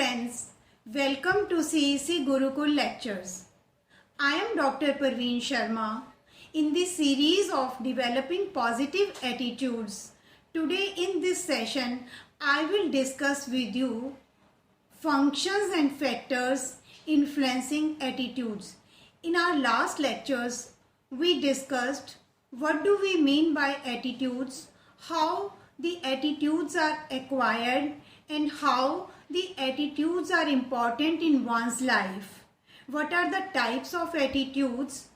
friends, welcome to CEC Gurukul Lectures. I am Dr. Parveen Sharma. In this series of developing positive attitudes, today in this session, I will discuss with you functions and factors influencing attitudes. In our last lectures, we discussed what do we mean by attitudes, how the attitudes are acquired, and how the attitudes are important in one's life. What are the types of attitudes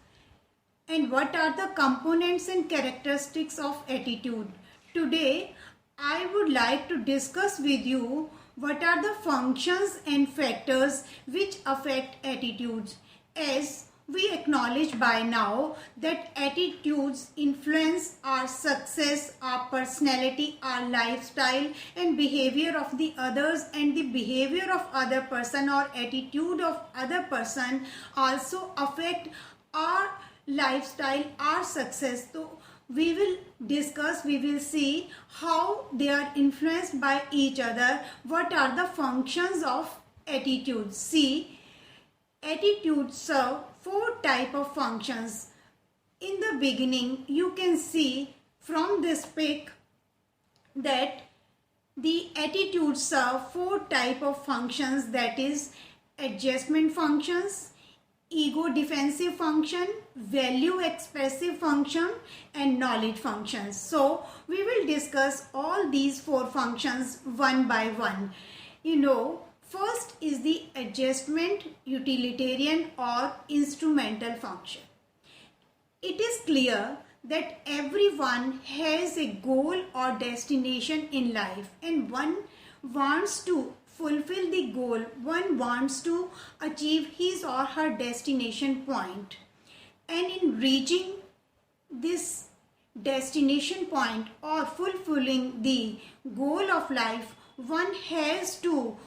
and what are the components and characteristics of attitude? Today, I would like to discuss with you what are the functions and factors which affect attitudes. As we acknowledge by now that attitudes influence our success, our personality, our lifestyle and behavior of the others, and the behavior of other person or attitude of other person also affect our lifestyle, our success. So we will see how they are influenced by each other. What are the functions of attitudes? See, attitudes serve four types of functions. In the beginning, you can see from this pic that the attitudes serve four types of functions, that is adjustment functions, ego defensive function, value expressive function and knowledge functions. So we will discuss all these four functions one by one. First is the adjustment, utilitarian or instrumental function. It is clear that everyone has a goal or destination in life, and one wants to fulfill the goal, one wants to achieve his or her destination point. And in reaching this destination point or fulfilling the goal of life, one has to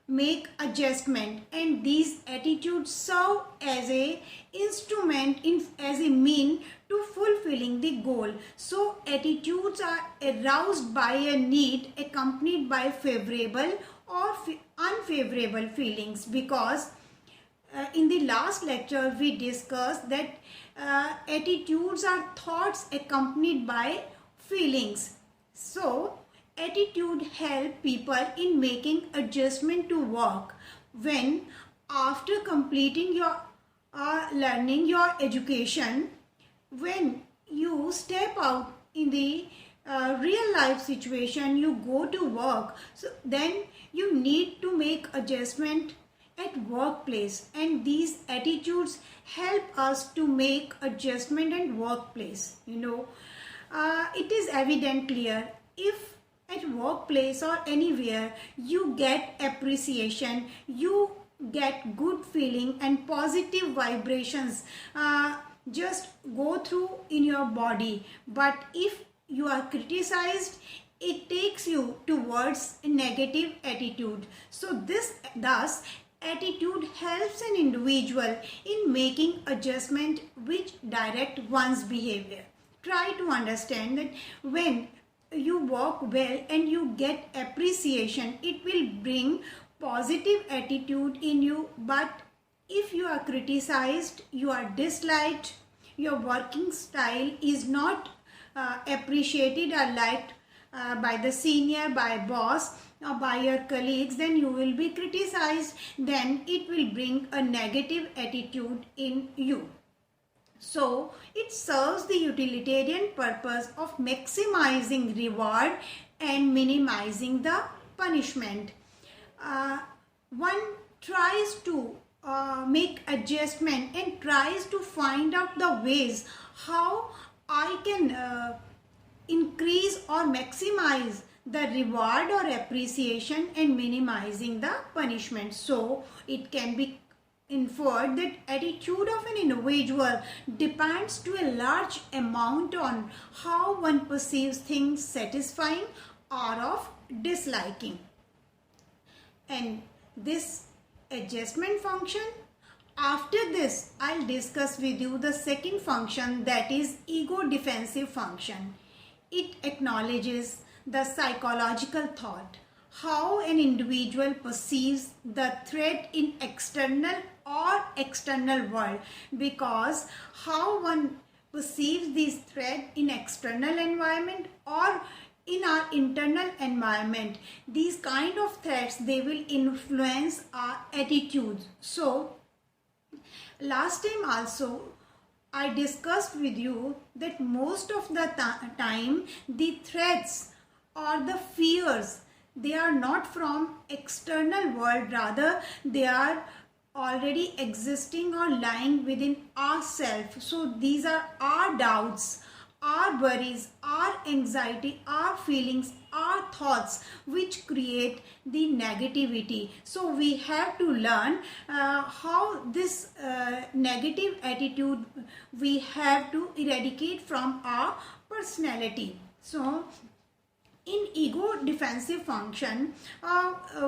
make adjustment, and these attitudes serve as a instrument, as a mean to fulfilling the goal. So attitudes are aroused by a need accompanied by favorable or unfavorable feelings, because in the last lecture we discussed that attitudes are thoughts accompanied by feelings. So attitude help people in making adjustment to work. When after completing your learning, your education, when you step out in the real life situation, you go to work, so then you need to make adjustment at workplace, and these attitudes help us to make adjustment at workplace. It is evident clear, if at workplace or anywhere you get appreciation, you get good feeling and positive vibrations just go through in your body. But if you are criticized, it takes you towards a negative attitude. So thus attitude helps an individual in making adjustment which direct one's behavior. Try to understand that when you work well and you get appreciation, it will bring positive attitude in you. But if you are criticized, you are disliked, your working style is not appreciated or liked by the senior, by boss or by your colleagues, then you will be criticized, then it will bring a negative attitude in you. So it serves the utilitarian purpose of maximizing reward and minimizing the punishment. One tries to make adjustment and tries to find out the ways how I can increase or maximize the reward or appreciation and minimizing the punishment. So it can be inferred that attitude of an individual depends to a large amount on how one perceives things satisfying or of disliking. And this adjustment function, after this I'll discuss with you the second function, that is ego defensive function. It acknowledges the psychological thought, how an individual perceives the threat in external world, because how one perceives this threat in external environment or in our internal environment, these kind of threats, they will influence our attitudes. So last time also I discussed with you that most of the time the threats or the fears, they are not from external world, rather they are already existing or lying within ourselves. So these are our doubts, our worries, our anxiety, our feelings, our thoughts, which create the negativity. So we have to learn how this negative attitude we have to eradicate from our personality. So in ego defensive function,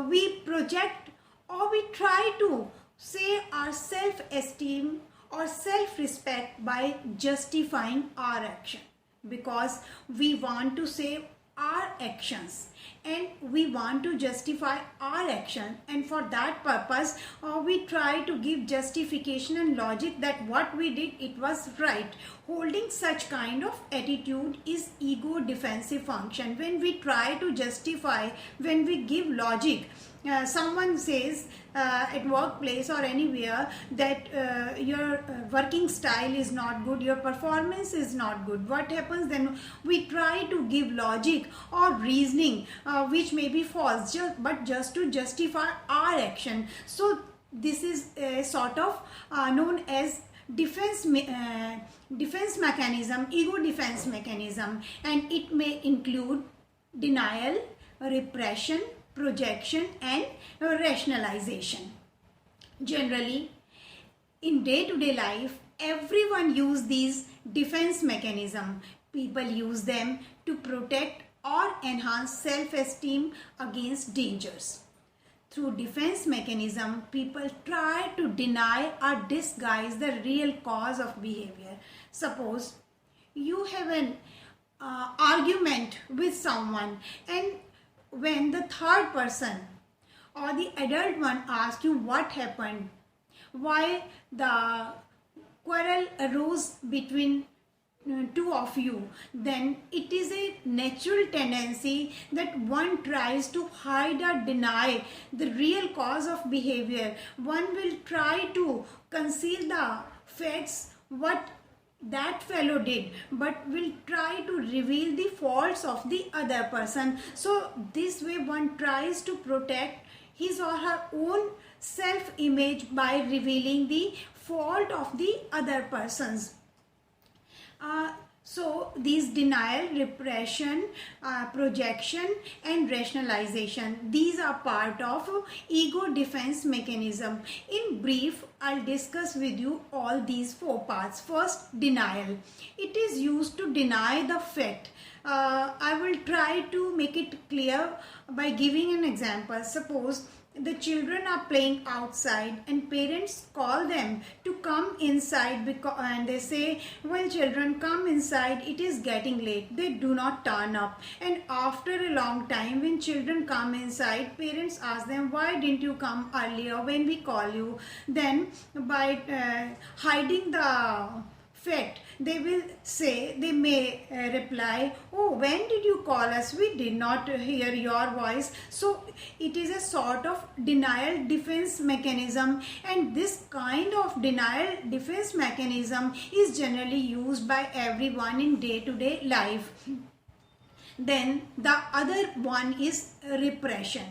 we project or we try to say our self-esteem or self-respect by justifying our action, because we want to save our actions and we want to justify our action, and for that purpose we try to give justification and logic that what we did, it was right. Holding such kind of attitude is ego defensive function. When we try to justify, when we give logic, someone says at workplace or anywhere that your working style is not good, your performance is not good. What happens then? We try to give logic or reasoning which may be false, but just to justify our action. So this is a sort of known as defense mechanism, ego defense mechanism, and it may include denial, repression, projection and rationalization. Generally, in day-to-day life, everyone use these defense mechanisms. People use them to protect or enhance self-esteem against dangers. Through defense mechanism, people try to deny or disguise the real cause of behavior. Suppose you have an argument with someone, and when the third person or the adult one asks you what happened, why the quarrel arose between two of you, then it is a natural tendency that one tries to hide or deny the real cause of behavior. One will try to conceal the facts, what that fellow did, but will try to reveal the faults of the other person. So this way one tries to protect his or her own self-image by revealing the fault of the other persons. So these denial, repression, projection and rationalization, these are part of ego defense mechanism. In brief, I'll discuss with you all these four parts. First, denial. It is used to deny the fact. I will try to make it clear by giving an example. Suppose the children are playing outside and parents call them to come inside, and they say, well children, come inside, it is getting late. They do not turn up, and after a long time when children come inside, parents ask them, why didn't you come earlier when we call you? Then by hiding the fact, they will say, they may reply, oh, when did you call us? We did not hear your voice. So it is a sort of denial defense mechanism, and this kind of denial defense mechanism is generally used by everyone in day-to-day life. Then the other one is repression.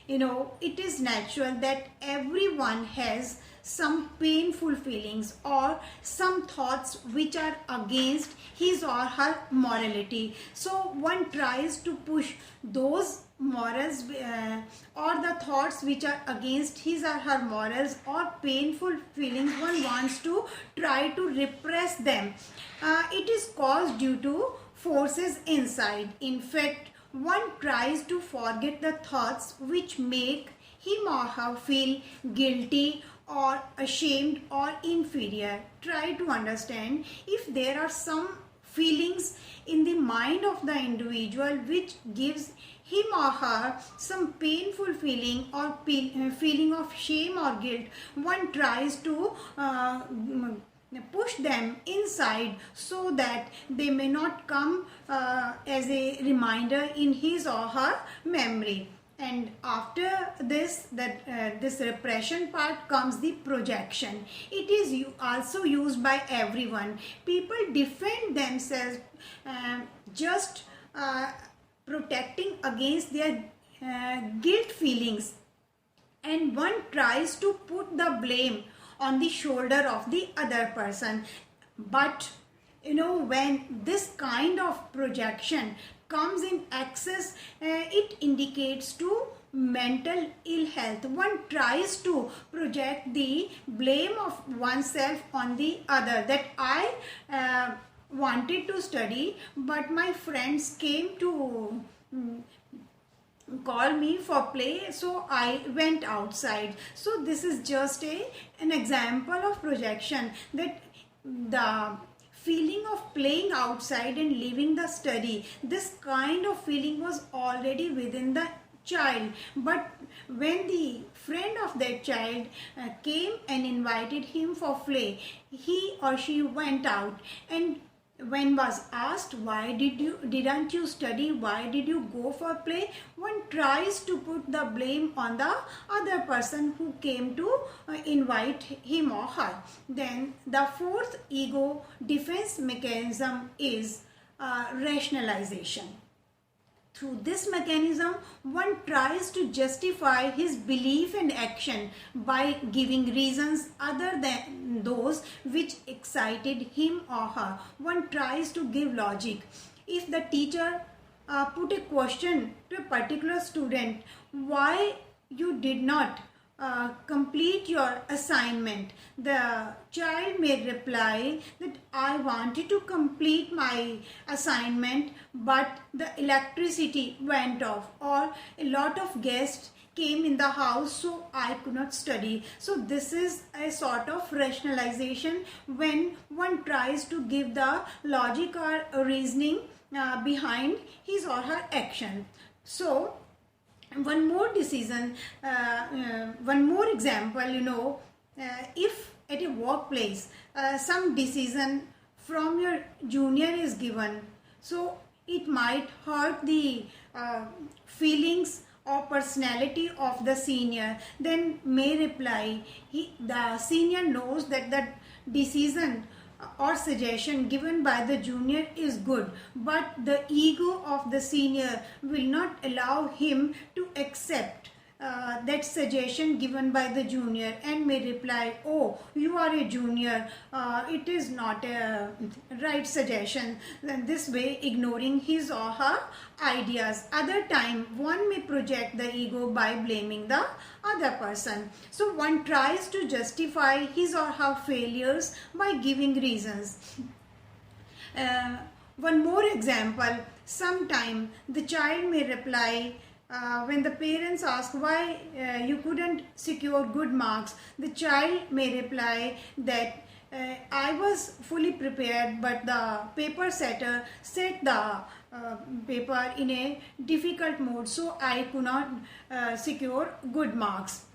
You know, it is natural that everyone has some painful feelings or some thoughts which are against his or her morality. So one tries to push those morals or the thoughts which are against his or her morals or painful feelings, one wants to try to repress them. It is caused due to forces inside. In fact, one tries to forget the thoughts which make him or her feel guilty or ashamed or inferior. Try to understand if there are some feelings in the mind of the individual which gives him or her some painful feeling or feeling of shame or guilt, one tries to push them inside so that they may not come as a reminder in his or her memory. And after this, this repression part comes the projection. It is also used by everyone. People defend themselves just protecting against their guilt feelings, and one tries to put the blame on the shoulder of the other person. But when this kind of projection comes in excess, it indicates to mental ill health. One tries to project the blame of oneself on the other, that I wanted to study, but my friends came to call me for play, so I went outside. So this is just an example of projection, that the feeling of playing outside and leaving the study, this kind of feeling was already within the child, but when the friend of that child came and invited him for play, he or she went out. And when was asked, why didn't you study, why did you go for play, one tries to put the blame on the other person who came to invite him or her. Then the fourth ego defense mechanism is rationalization. Through this mechanism, one tries to justify his belief and action by giving reasons other than those which excited him or her. One tries to give logic. If the teacher put a question to a particular student, why you did not complete your assignment, the child may reply that I wanted to complete my assignment, but the electricity went off, or a lot of guests came in the house, so I could not study. So this is a sort of rationalization, when one tries to give the logic or reasoning behind his or her action. So one more decision, one more example, if at a workplace some decision from your junior is given, so it might hurt the feelings or personality of the senior, then may reply, the senior knows that the decision or suggestion given by the junior is good, but the ego of the senior will not allow him to accept that suggestion given by the junior, and may reply, oh, you are a junior, it is not a right suggestion, then this way ignoring his or her ideas. Other time one may project the ego by blaming the other person. So one tries to justify his or her failures by giving reasons. One more example, sometime the child may reply, when the parents ask why you couldn't secure good marks, the child may reply that I was fully prepared, but the paper setter set the paper in a difficult mode, so I could not secure good marks.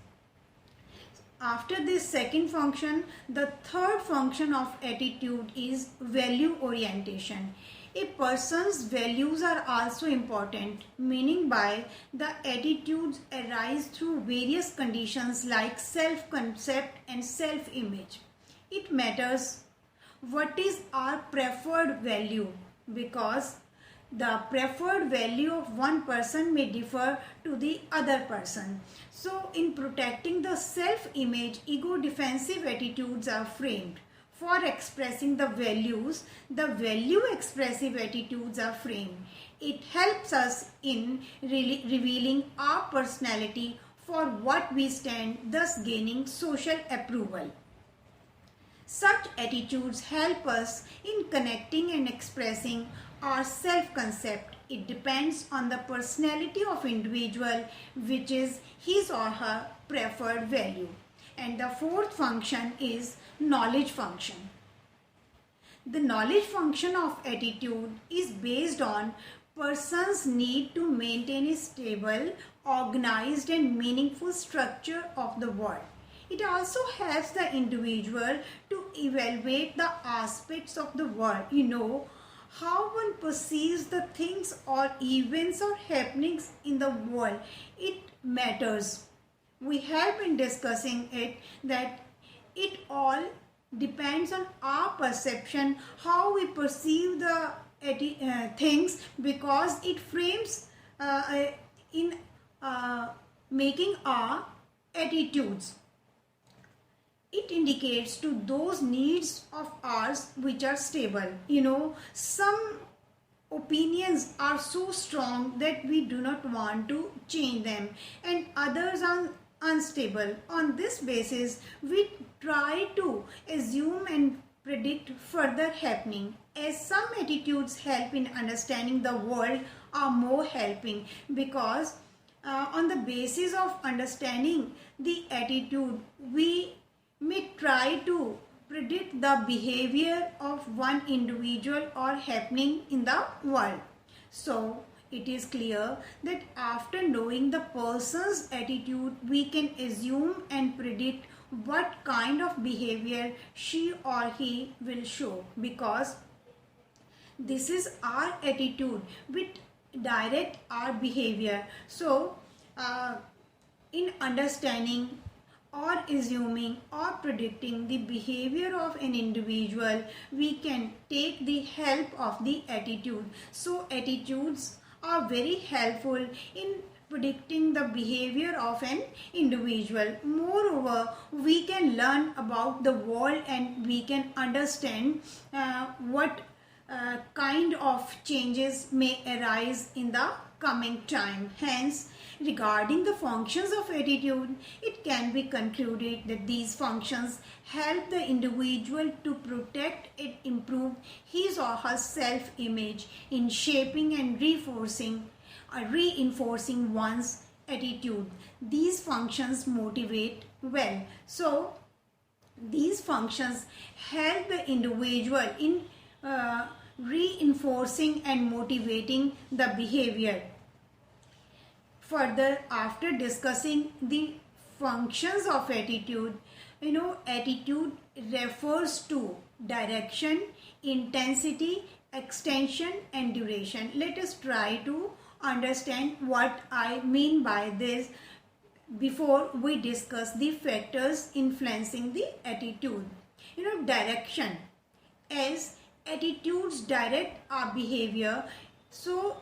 After this second function, the third function of attitude is value orientation. A person's values are also important, meaning by the attitudes arise through various conditions like self-concept and self-image. It matters what is our preferred value, because the preferred value of one person may differ to the other person. So in protecting the self-image, ego defensive attitudes are framed. For expressing the values, the value expressive attitudes are framed. It helps us in revealing our personality, for what we stand, thus gaining social approval. Such attitudes help us in connecting and expressing our self-concept. It depends on the personality of individual, which is his or her preferred value. And the fourth function is knowledge function. The knowledge function of attitude is based on persons need to maintain a stable, organized and meaningful structure of the world. It also helps the individual to evaluate the aspects of the world. How one perceives the things or events or happenings in the world. It matters. We have been discussing it that it all depends on our perception, how we perceive the things, because it frames in making our attitudes. It indicates to those needs of ours which are stable. Some opinions are so strong that we do not want to change them, and others are unstable. On this basis, we try to assume and predict further happening. As some attitudes help in understanding the world are more helping, because on the basis of understanding the attitude, we may try to predict the behavior of one individual or happening in the world. So it is clear that after knowing the person's attitude, we can assume and predict what kind of behavior she or he will show, because this is our attitude which direct our behavior. So in understanding or assuming or predicting the behavior of an individual, we can take the help of the attitude. So attitudes are very helpful in predicting the behavior of an individual. Moreover, we can learn about the world and we can understand what kind of changes may arise in the coming time. Hence, regarding the functions of attitude, it can be concluded that these functions help the individual to protect and improve his or her self-image in shaping and reinforcing one's attitude. These functions motivate well. So, these functions help the individual in reinforcing and motivating the behavior. Further, after discussing the functions of attitude, attitude refers to direction, intensity, extension and duration. Let us try to understand what I mean by this before we discuss the factors influencing the attitude. Direction, as attitudes direct our behavior. So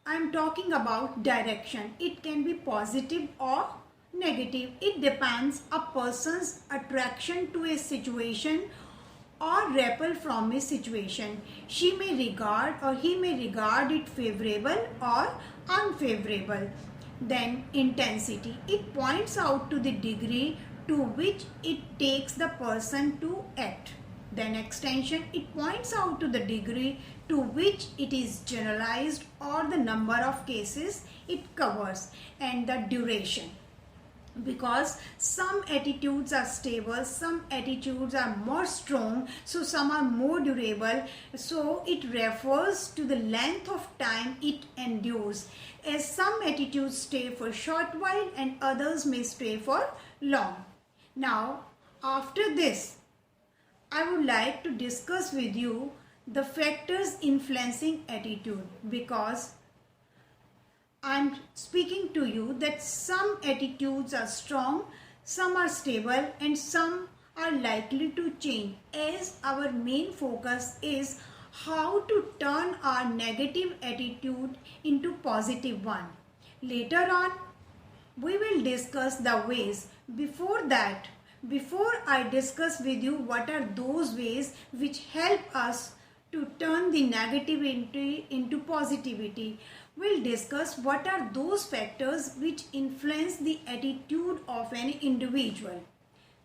I am talking about direction. It can be positive or negative. It depends a person's attraction to a situation or repel from a situation. She may regard or he may regard it favorable or unfavorable. Then intensity. It points out to the degree to which it takes the person to act. Then extension, it points out to the degree to which it is generalized or the number of cases it covers. And the duration, because some attitudes are stable, some attitudes are more strong, so some are more durable. So it refers to the length of time it endures, as some attitudes stay for a short while and others may stay for long. Now, after this, I would like to discuss with you the factors influencing attitude, because I am speaking to you that some attitudes are strong, some are stable and some are likely to change, as our main focus is how to turn our negative attitude into positive one. Later on, we will discuss the ways. Before I discuss with you what are those ways which help us to turn the negativity into positivity, we'll discuss what are those factors which influence the attitude of an individual.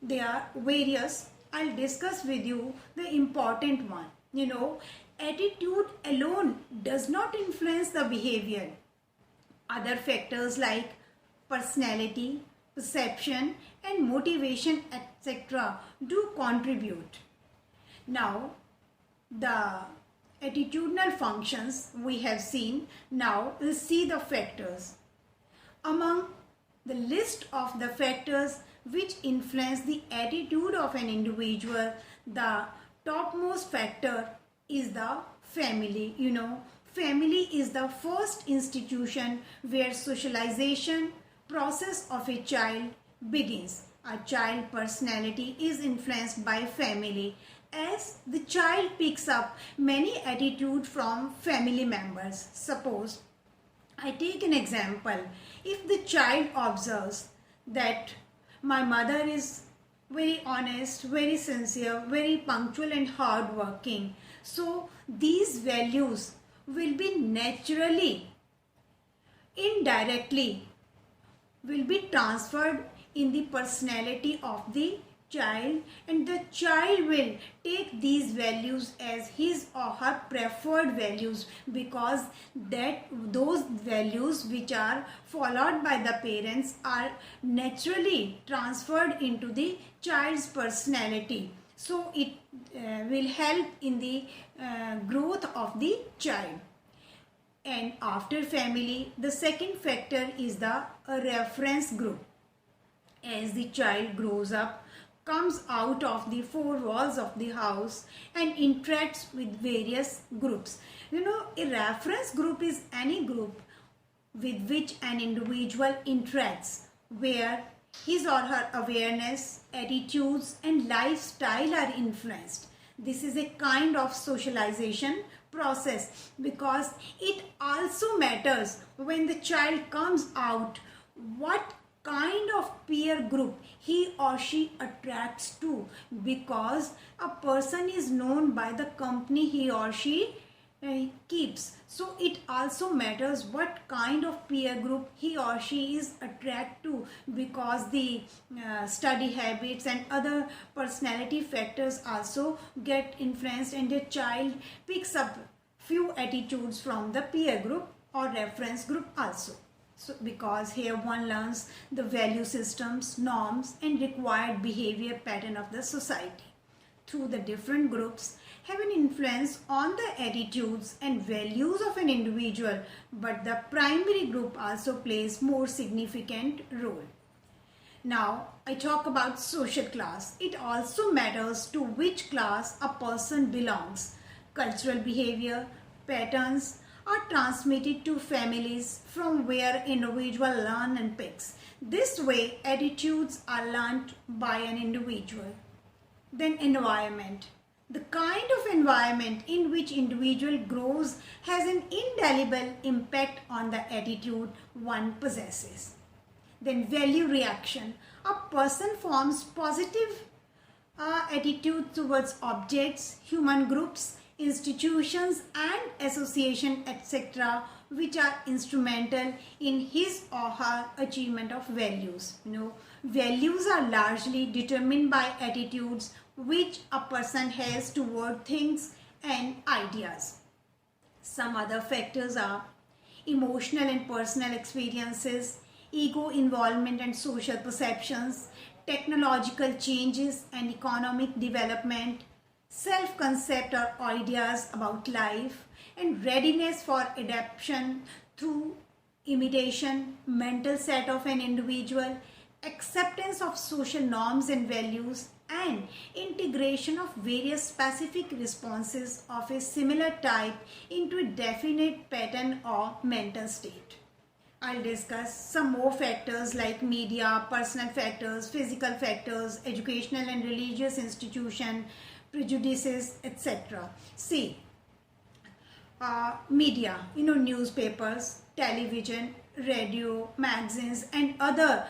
There are various. I'll discuss with you the important one. Attitude alone does not influence the behavior. Other factors like personality, perception and motivation, etc. do contribute. Now, the attitudinal functions we have seen. Now we'll see the factors. Among the list of the factors which influence the attitude of an individual, the topmost factor is the family. Family is the first institution where socialization process of a child begins. A child personality is influenced by family, as the child picks up many attitudes from family members. Suppose I take an example. If the child observes that my mother is very honest, very sincere, very punctual and hardworking, so these values will be naturally, indirectly, will be transferred in the personality of the child, and the child will take these values as his or her preferred values, because those values which are followed by the parents are naturally transferred into the child's personality. So it will help in the growth of the child. And after family, the second factor is the reference group. As the child grows up, comes out of the four walls of the house and interacts with various groups. A reference group is any group with which an individual interacts, where his or her awareness, attitudes and lifestyle are influenced. This is a kind of socialization process, because it also matters when the child comes out what kind of peer group he or she attracts to, because a person is known by the company he or she keeps. So it also matters what kind of peer group he or she is attracted to, because the study habits and other personality factors also get influenced, and the child picks up few attitudes from the peer group or reference group also. So because here one learns the value systems, norms and required behavior pattern of the society. Through the different groups have an influence on the attitudes and values of an individual, but the primary group also plays more significant role. Now I talk about social class. It also matters to which class a person belongs. Cultural behavior patterns are transmitted to families from where individual learn and picks. This way attitudes are learnt by an individual. Then environment. The kind of environment in which individual grows has an indelible impact on the attitude one possesses. Then value reaction. A person forms positive attitude towards objects, human groups, institutions and association, etc., which are instrumental in his or her achievement of values. Values are largely determined by attitudes which a person has toward things and ideas. Some other factors are emotional and personal experiences, ego involvement and social perceptions, technological changes and economic development, self-concept or ideas about life, and readiness for adaptation through imitation, mental set of an individual, acceptance of social norms and values, and integration of various specific responses of a similar type into a definite pattern or mental state. I'll discuss some more factors like media, personal factors, physical factors, educational and religious institution, prejudices, etc. See, media, newspapers, television, radio, magazines and other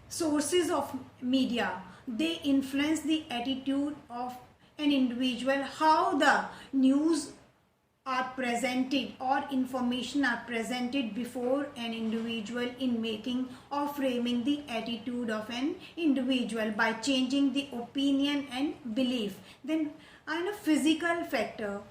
sources of media, they influence the attitude of an individual, how the news are presented or information are presented before an individual in making or framing the attitude of an individual by changing the opinion and belief. Then on a physical factor,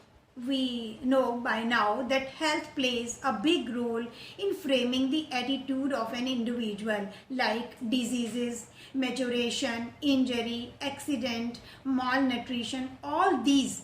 we know by now that health plays a big role in framing the attitude of an individual, like diseases, maturation, injury, accident, malnutrition. All these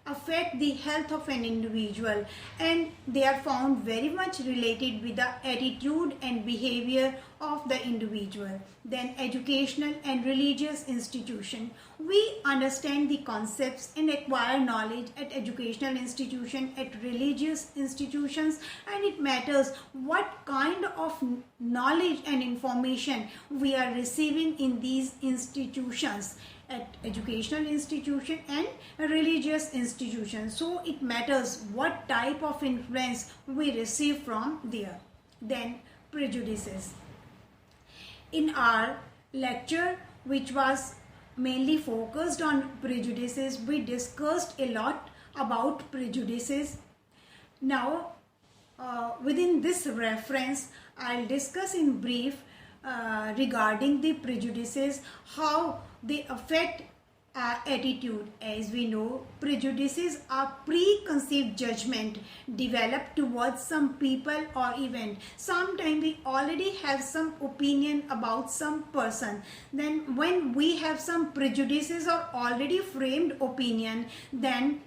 affect the health of an individual, and they are found very much related with the attitude and behavior of the individual. Then educational and religious institution. We understand the concepts and acquire knowledge at educational institution, at religious institutions, and it matters what kind of knowledge and information we are receiving in these institutions, at educational institution and religious institutions. So it matters what type of influence we receive from there. Then prejudices. In our lecture, which was mainly focused on prejudices, we discussed a lot about prejudices. Now within this reference, I'll discuss in brief regarding the prejudices, how they affect our attitude. As we know, prejudices are preconceived judgment developed towards some people or event. Sometimes we already have some opinion about some person. Then when we have some prejudices or already framed opinion, then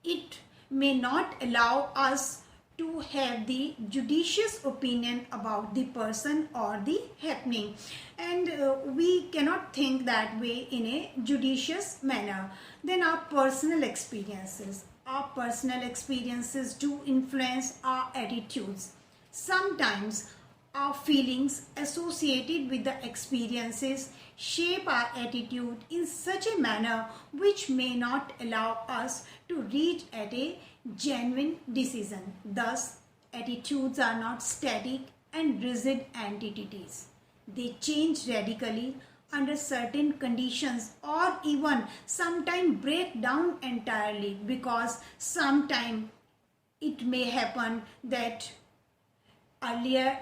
it may not allow us to have the judicious opinion about the person or the happening, and we cannot think that way in a judicious manner. Then our personal experiences do influence our attitudes. Sometimes our feelings associated with the experiences shape our attitude in such a manner which may not allow us to reach at a genuine decision. Thus, attitudes are not static and rigid entities. They change radically under certain conditions, or even sometimes break down entirely, because sometimes it may happen that earlier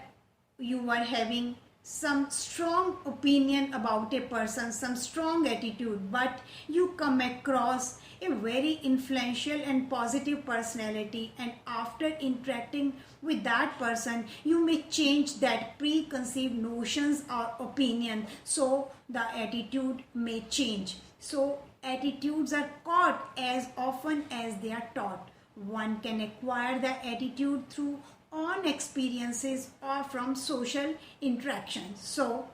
you were having some strong opinion about a person, some strong attitude, but you come across a very influential and positive personality, and after interacting with that person, you may change that preconceived notions or opinion, so the attitude may change. So attitudes are caught as often as they are taught. One can acquire the attitude through own experiences or from social interactions. So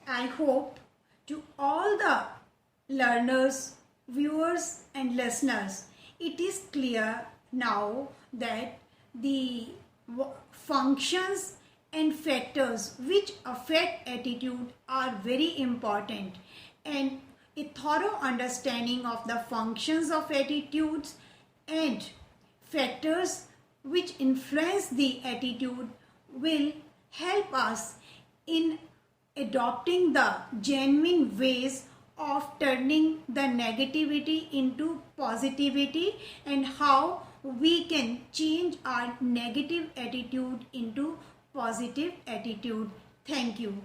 I hope to all the learners, viewers and listeners, it is clear now that the functions and factors which affect attitude are very important, and a thorough understanding of the functions of attitudes and factors which influence the attitude will help us in adopting the genuine ways of turning the negativity into positivity, and how we can change our negative attitude into positive attitude. Thank you.